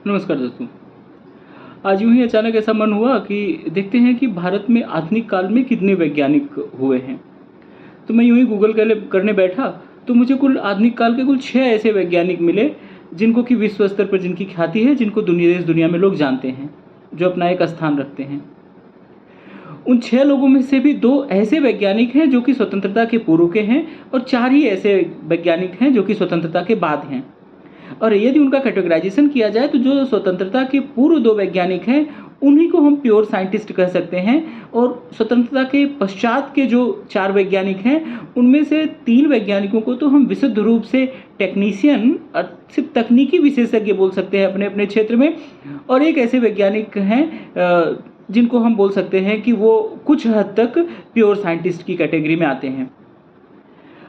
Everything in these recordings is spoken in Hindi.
नमस्कार दोस्तों। आज यूँ ही अचानक ऐसा मन हुआ कि देखते हैं कि भारत में आधुनिक काल में कितने वैज्ञानिक हुए हैं। तो मैं यूँ ही गूगल करने बैठा तो मुझे कुल आधुनिक काल के कुल 6 ऐसे वैज्ञानिक मिले जिनको कि विश्व स्तर पर जिनकी ख्याति है, जिनको देश दुनिया में लोग जानते हैं, जो अपना एक स्थान रखते हैं। उन 6 लोगों में से भी 2 ऐसे वैज्ञानिक हैं जो कि स्वतंत्रता के पूर्व के हैं और 4 ही ऐसे वैज्ञानिक हैं जो कि स्वतंत्रता के बाद हैं। और यदि उनका कैटेगराइजेशन किया जाए तो जो स्वतंत्रता के पूर्व 2 वैज्ञानिक हैं उन्हीं को हम प्योर साइंटिस्ट कह सकते हैं, और स्वतंत्रता के पश्चात के जो 4 वैज्ञानिक हैं उनमें से 3 वैज्ञानिकों को तो हम विशुद्ध रूप से टेक्नीशियन, सिर्फ तकनीकी विशेषज्ञ बोल सकते हैं अपने अपने क्षेत्र में, और एक ऐसे वैज्ञानिक हैं जिनको हम बोल सकते हैं कि वो कुछ हद तक प्योर साइंटिस्ट की कैटेगरी में आते हैं।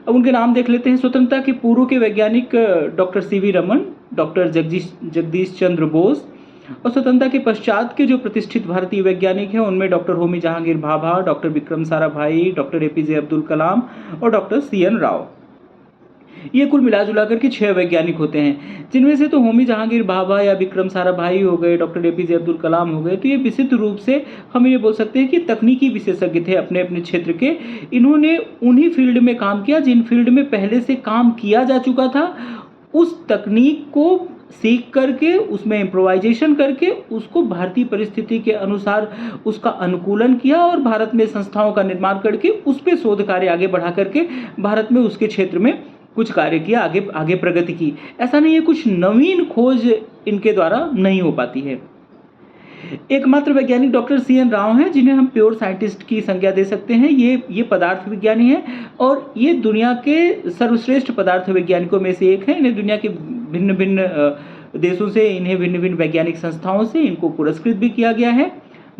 अब उनके नाम देख लेते हैं। स्वतंत्रता के पूर्व के वैज्ञानिक डॉक्टर सीवी रमन, डॉक्टर जगदीश चंद्र बोस, और स्वतंत्रता के पश्चात के जो प्रतिष्ठित भारतीय वैज्ञानिक हैं उनमें doctor Homi Jahangir Bhabha, doctor Vikram Sarabhai, doctor A P J Abdul Kalam और डॉक्टर सीएन राव। ये कुल मिला जुला करके 6 वैज्ञानिक होते हैं, जिनमें से तो होमी जहांगीर भाभा या विक्रम साराभाई हो गए, डॉक्टर एपीजे अब्दुल कलाम हो गए, तो ये विशुद्ध रूप से हम ये बोल सकते हैं कि तकनीकी विशेषज्ञ थे अपने अपने क्षेत्र के। इन्होंने उन्हीं फील्ड में काम किया जिन फील्ड में पहले से काम किया जा चुका था। उस तकनीक को सीख करके, उसमें इम्प्रोवाइजेशन करके, उसको भारतीय परिस्थिति के अनुसार उसका अनुकूलन किया और भारत में संस्थाओं का निर्माण करके उस पर शोध कार्य आगे बढ़ा करके भारत में उसके क्षेत्र में कुछ कार्य किया, आगे प्रगति की। ऐसा नहीं है कुछ नवीन खोज इनके द्वारा नहीं हो पाती है। एकमात्र वैज्ञानिक डॉक्टर सीएन राव हैं जिन्हें हम प्योर साइंटिस्ट की संज्ञा दे सकते हैं। ये पदार्थ विज्ञानी हैं और ये दुनिया के सर्वश्रेष्ठ पदार्थ वैज्ञानिकों में से एक हैं। इन्हें दुनिया के भिन्न भिन्न देशों से, इन्हें भिन्न भिन्न वैज्ञानिक संस्थाओं से इनको पुरस्कृत भी किया गया है।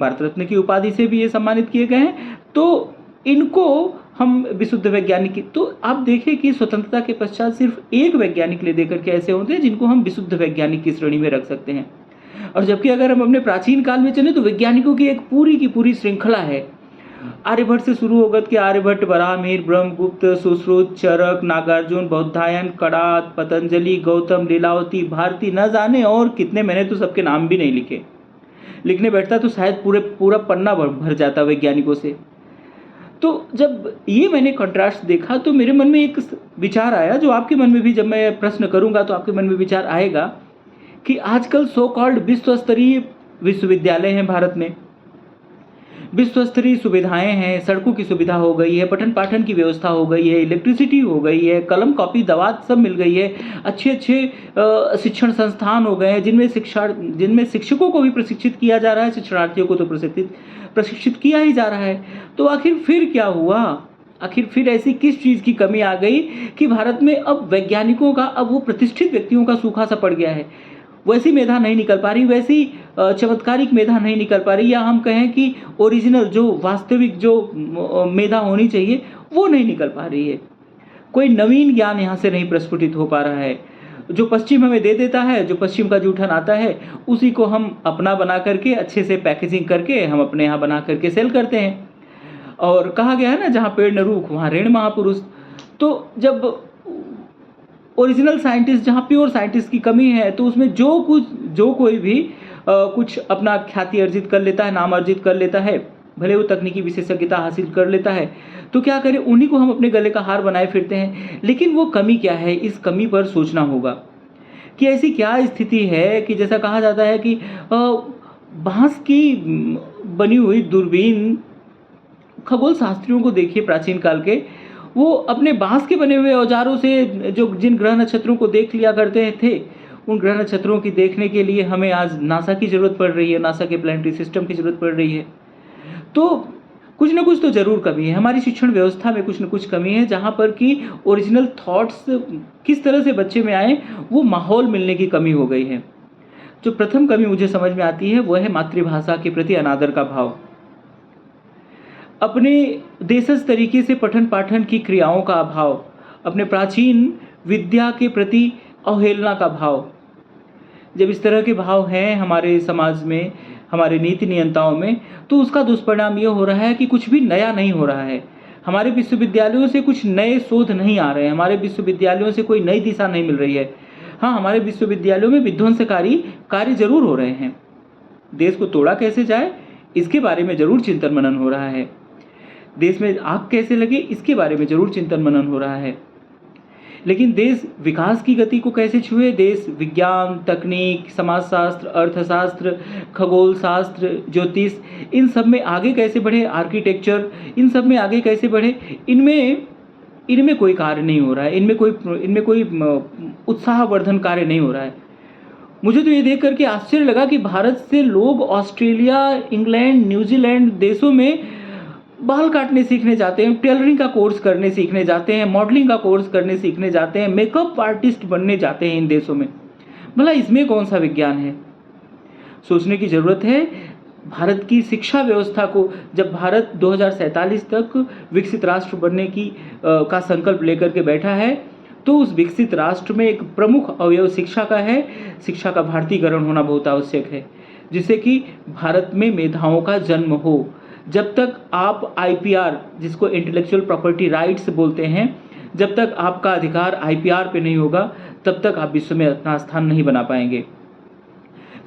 भारत रत्न की उपाधि से भी ये सम्मानित किए गए हैं। तो इनको हम विशुद्ध वैज्ञानिक, तो आप देखें कि स्वतंत्रता के पश्चात सिर्फ एक वैज्ञानिक ले देकर के ऐसे होते हैं जिनको हम विशुद्ध वैज्ञानिक की श्रेणी में रख सकते हैं। और जबकि अगर हम अपने प्राचीन काल में चले तो वैज्ञानिकों की एक पूरी की पूरी श्रृंखला है। आर्यभट्ट से शुरू होकर के आर्यभट्ट, वराहमिहिर, ब्रह्मगुप्त, सुश्रुत, चरक, नागार्जुन, बौधायन, कणाद, पतंजलि, गौतम, लीलावती, भारती, न जाने और कितने। मैंने तो सबके नाम भी नहीं लिखे, लिखने बैठता तो शायद पूरा पन्ना भर जाता वैज्ञानिकों से। तो जब ये मैंने कंट्रास्ट देखा तो मेरे मन में एक विचार आया, जो आपके मन में भी, जब मैं प्रश्न करूंगा तो आपके मन में विचार आएगा कि आजकल सो कॉल्ड विश्व स्तरीय विश्वविद्यालय हैं भारत में, विश्व स्तरीय सुविधाएं हैं, सड़कों की सुविधा हो गई है, पठन पाठन की व्यवस्था हो गई है, इलेक्ट्रिसिटी हो गई है, कलम कॉपी दवात सब मिल गई है, अच्छे शिक्षण संस्थान हो गए हैं जिनमें शिक्षकों को भी प्रशिक्षित किया जा रहा है, शिक्षणार्थियों को तो प्रशिक्षित किया ही जा रहा है। तो आखिर फिर क्या हुआ? आखिर फिर ऐसी किस चीज़ की कमी आ गई कि भारत में अब वैज्ञानिकों का, अब वो प्रतिष्ठित व्यक्तियों का सूखा सा पड़ गया है? वैसी मेधा नहीं निकल पा रही, वैसी चमत्कारिक मेधा नहीं निकल पा रही, या हम कहें कि ओरिजिनल जो वास्तविक जो मेधा होनी चाहिए वो नहीं निकल पा रही है। कोई नवीन ज्ञान यहाँ से नहीं प्रस्फुटित हो पा रहा है। जो पश्चिम हमें दे देता है, जो पश्चिम का जूठन आता है, उसी को हम अपना बना करके अच्छे से पैकेजिंग करके हम अपने यहाँ बना करके सेल करते हैं। और कहा गया है ना, जहाँ पेड़ न रूख वहाँ ऋण महापुरुष। तो जब ओरिजिनल साइंटिस्ट, जहाँ प्योर साइंटिस्ट की कमी है, तो उसमें जो कोई भी कुछ अपना ख्याति अर्जित कर लेता है, नाम अर्जित कर लेता है, भले वो तकनीकी विशेषज्ञता हासिल कर लेता है, तो क्या करें, उन्हीं को हम अपने गले का हार बनाए फिरते हैं। लेकिन वो कमी क्या है, इस कमी पर सोचना होगा कि ऐसी क्या स्थिति है कि जैसा कहा जाता है कि बांस की बनी हुई दूरबीन, खगोल शास्त्रियों को देखिए प्राचीन काल के, वो अपने बांस के बने हुए औजारों से जिन ग्रह नक्षत्रों को देख लिया करते थे, उन ग्रह नक्षत्रों की देखने के लिए हमें आज नासा की ज़रूरत पड़ रही है, नासा के प्लानिटरी सिस्टम की ज़रूरत पड़ रही है। तो कुछ ना कुछ तो ज़रूर कमी है, हमारी शिक्षण व्यवस्था में कुछ ना कुछ कमी है, जहाँ पर कि ओरिजिनल थॉट्स किस तरह से बच्चे में आए, वो माहौल मिलने की कमी हो गई है। जो प्रथम कमी मुझे समझ में आती है वो है मातृभाषा के प्रति अनादर का भाव, अपने देशज तरीके से पठन पाठन की क्रियाओं का अभाव, अपने प्राचीन विद्या के प्रति अवहेलना का भाव। जब इस तरह के भाव हैं हमारे समाज में, हमारे नीति नियंताओं में, तो उसका दुष्परिणाम ये हो रहा है कि कुछ भी नया नहीं हो रहा है। हमारे विश्वविद्यालयों से कुछ नए शोध नहीं आ रहे हैं, हमारे विश्वविद्यालयों से कोई नई दिशा नहीं मिल रही है। हाँ, हमारे विश्वविद्यालयों में विध्वंसकारी कार्य जरूर हो रहे हैं। देश को तोड़ा कैसे जाए, इसके बारे में जरूर चिंतन मनन हो रहा है। देश में आग कैसे लगे, इसके बारे में जरूर चिंतन मनन हो रहा है। लेकिन देश विकास की गति को कैसे छुए, देश विज्ञान, तकनीक, समाजशास्त्र, अर्थशास्त्र, खगोल शास्त्र, ज्योतिष, इन सब में आगे कैसे बढ़े, आर्किटेक्चर, इन सब में आगे कैसे बढ़े, इनमें कोई कार्य नहीं हो रहा है। इनमें कोई उत्साहवर्धन कार्य नहीं हो रहा है। मुझे तो ये देख करके आश्चर्य लगा कि भारत से लोग ऑस्ट्रेलिया, इंग्लैंड, न्यूजीलैंड देशों में बाल काटने सीखने जाते हैं, टेलरिंग का कोर्स करने सीखने जाते हैं, मॉडलिंग का कोर्स करने सीखने जाते हैं, मेकअप आर्टिस्ट बनने जाते हैं इन देशों में। भला इसमें कौन सा विज्ञान है? सोचने की ज़रूरत है। भारत की शिक्षा व्यवस्था को, जब भारत 2047 तक विकसित राष्ट्र बनने का संकल्प लेकर के बैठा है, तो उस विकसित राष्ट्र में एक प्रमुख अवयव शिक्षा का है। शिक्षा का भारतीकरण होना बहुत आवश्यक है, जिससे कि भारत में मेधाओं का जन्म हो। जब तक आप IPR, जिसको इंटेलेक्चुअल प्रॉपर्टी राइट्स बोलते हैं, जब तक आपका अधिकार IPR पे नहीं होगा, तब तक आप विश्व में अपना स्थान नहीं बना पाएंगे।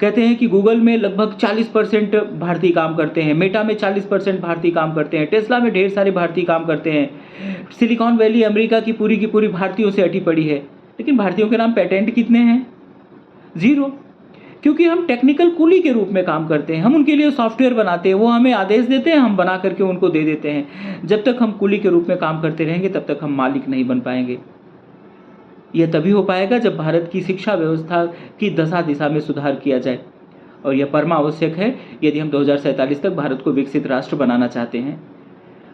कहते हैं कि गूगल में लगभग 40% भारतीय काम करते हैं, मेटा में 40% भारतीय काम करते हैं, टेस्ला में ढेर सारे भारतीय काम करते हैं, सिलिकॉन वैली अमेरिका की पूरी भारतीयों से अटी पड़ी है। लेकिन भारतीयों के नाम पेटेंट कितने हैं? 0। क्योंकि हम टेक्निकल कूली के रूप में काम करते हैं। हम उनके लिए सॉफ्टवेयर बनाते हैं, वो हमें आदेश देते हैं, हम बना करके उनको दे देते हैं। जब तक हम कूली के रूप में काम करते रहेंगे, तब तक हम मालिक नहीं बन पाएंगे। यह तभी हो पाएगा जब भारत की शिक्षा व्यवस्था की दशा दिशा में सुधार किया जाए, और यह परम आवश्यक है यदि हम 2047 तक भारत को विकसित राष्ट्र बनाना चाहते हैं।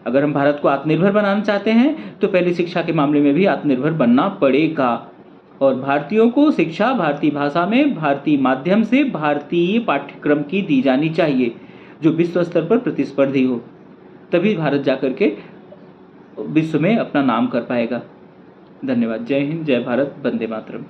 अगर हम भारत को आत्मनिर्भर बनाना चाहते हैं, तो पहले शिक्षा के मामले में भी आत्मनिर्भर बनना पड़ेगा। और भारतीयों को शिक्षा भारतीय भाषा में, भारतीय माध्यम से, भारतीय पाठ्यक्रम की दी जानी चाहिए, जो विश्व स्तर पर प्रतिस्पर्धी हो। तभी भारत जाकर के विश्व में अपना नाम कर पाएगा। धन्यवाद। जय हिंद, जय भारत, वंदे मातरम।